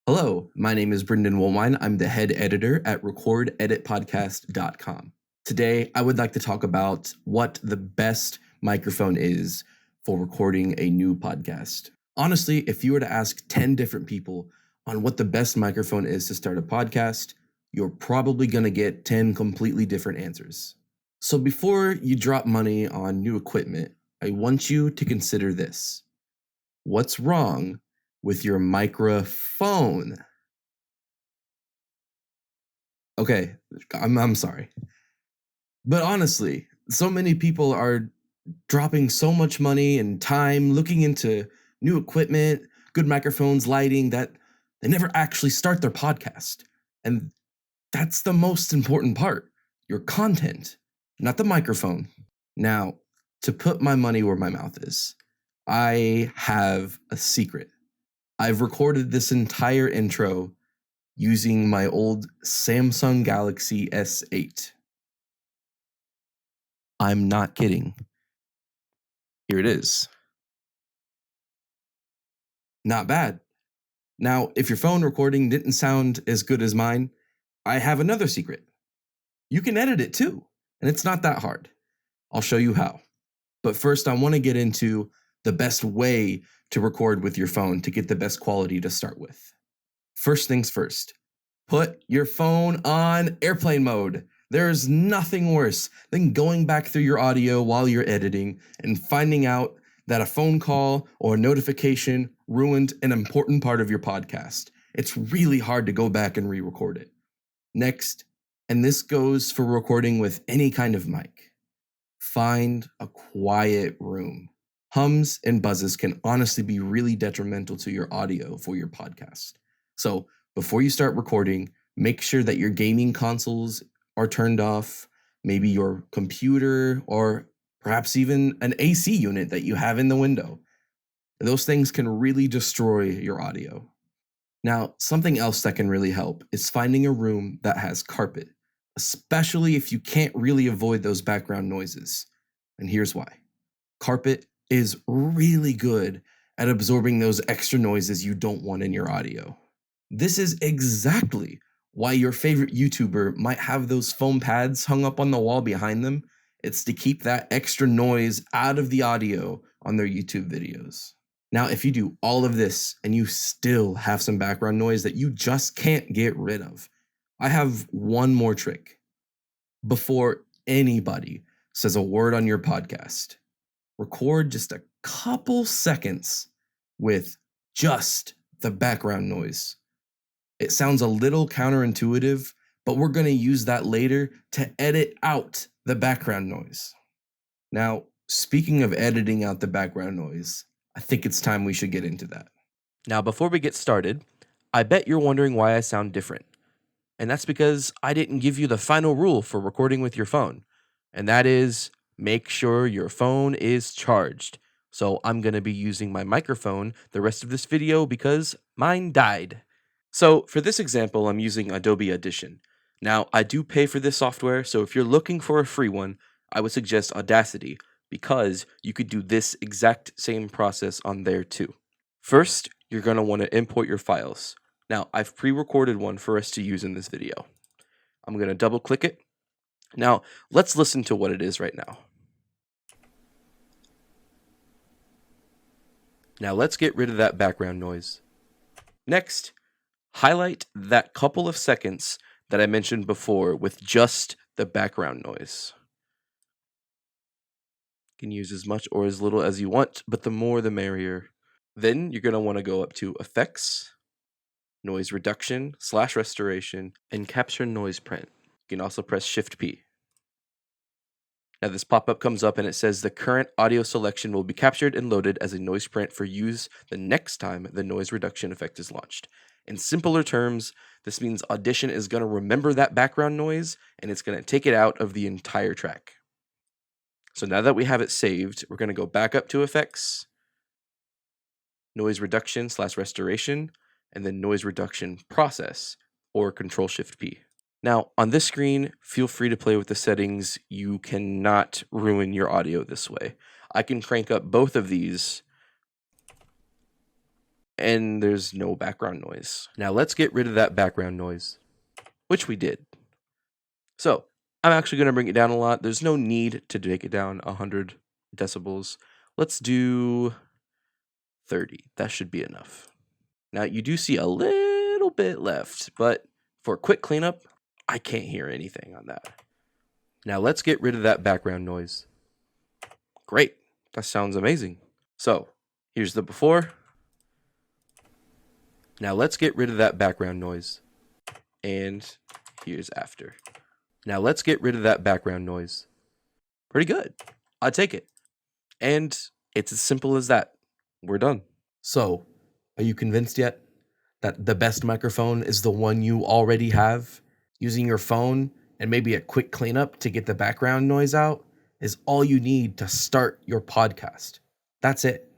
Hello, my name is Brendan Woolwine. I'm the head editor at recordeditpodcast.com. Today, I would like to talk about what the best microphone is for recording a new podcast. Honestly, if you were to ask 10 different people on what the best microphone is to start a podcast, you're probably going to get 10 completely different answers. So before you drop money on new equipment, I want you to consider this. What's wrong with your microphone? Okay, I'm sorry. But honestly, so many people are dropping so much money and time looking into new equipment, good microphones, lighting, that they never actually start their podcast. And that's the most important part, your content, not the microphone. Now, to put my money where my mouth is, I have a secret. I've recorded this entire intro using my old Samsung Galaxy S8. I'm not kidding. Here it is. Not bad. Now, if your phone recording didn't sound as good as mine, I have another secret. You can edit it too, and it's not that hard. I'll show you how. But first, I want to get into the best way to record with your phone to get the best quality to start with. First things first, put your phone on airplane mode. There's nothing worse than going back through your audio while you're editing and finding out that a phone call or a notification ruined an important part of your podcast. It's really hard to go back and re-record it. Next, and this goes for recording with any kind of mic, find a quiet room. Hums and buzzes can honestly be really detrimental to your audio for your podcast. So before you start recording, make sure that your gaming consoles are turned off, maybe your computer, or perhaps even an AC unit that you have in the window. Those things can really destroy your audio. Now, something else that can really help is finding a room that has carpet, especially if you can't really avoid those background noises. And here's why. Carpet is really good at absorbing those extra noises you don't want in your audio. This is exactly why your favorite YouTuber might have those foam pads hung up on the wall behind them. It's to keep that extra noise out of the audio on their YouTube videos. Now, if you do all of this and you still have some background noise that you just can't get rid of, I have one more trick. Before anybody says a word on your podcast, record just a couple seconds with just the background noise. It sounds a little counterintuitive, but we're going to use that later to edit out the background noise. Now, speaking of editing out the background noise, I think it's time we should get into that. Now, before we get started, I bet you're wondering why I sound different. And that's because I didn't give you the final rule for recording with your phone. And that is make sure your phone is charged. So I'm going to be using my microphone the rest of this video because mine died. So for this example, I'm using Adobe Audition. Now, I do pay for this software, so if you're looking for a free one, I would suggest Audacity because you could do this exact same process on there too. First, you're going to want to import your files. Now, I've pre-recorded one for us to use in this video. I'm going to double click it. Now, let's listen to what it is right now. Now, let's get rid of that background noise. Next, highlight that couple of seconds that I mentioned before with just the background noise. You can use as much or as little as you want, but the more the merrier. Then you're going to want to go up to Effects, Noise Reduction / Restoration, and Capture Noise Print. You can also press Shift P. Now this pop-up comes up and it says the current audio selection will be captured and loaded as a noise print for use the next time the noise reduction effect is launched. In simpler terms, this means Audition is going to remember that background noise and it's going to take it out of the entire track. So now that we have it saved, we're going to go back up to Effects, Noise Reduction / Restoration, and then Noise Reduction Process, or Control-Shift-P. Now, on this screen, feel free to play with the settings. You cannot ruin your audio this way. I can crank up both of these, and there's no background noise. Now let's get rid of that background noise, which we did. So I'm actually going to bring it down a lot. There's no need to take it down 100 decibels. Let's do 30. That should be enough. Now you do see a little bit left, but for a quick cleanup, I can't hear anything on that. Now let's get rid of that background noise. Great. That sounds amazing. So here's the before. Now let's get rid of that background noise. And here's after. Now let's get rid of that background noise. Pretty good. I'd take it. And it's as simple as that. We're done. So, are you convinced yet that the best microphone is the one you already have? Using your phone and maybe a quick cleanup to get the background noise out is all you need to start your podcast. That's it.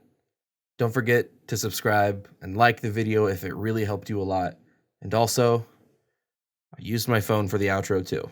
Don't forget to subscribe and like the video if it really helped you a lot. And also, I used my phone for the outro too.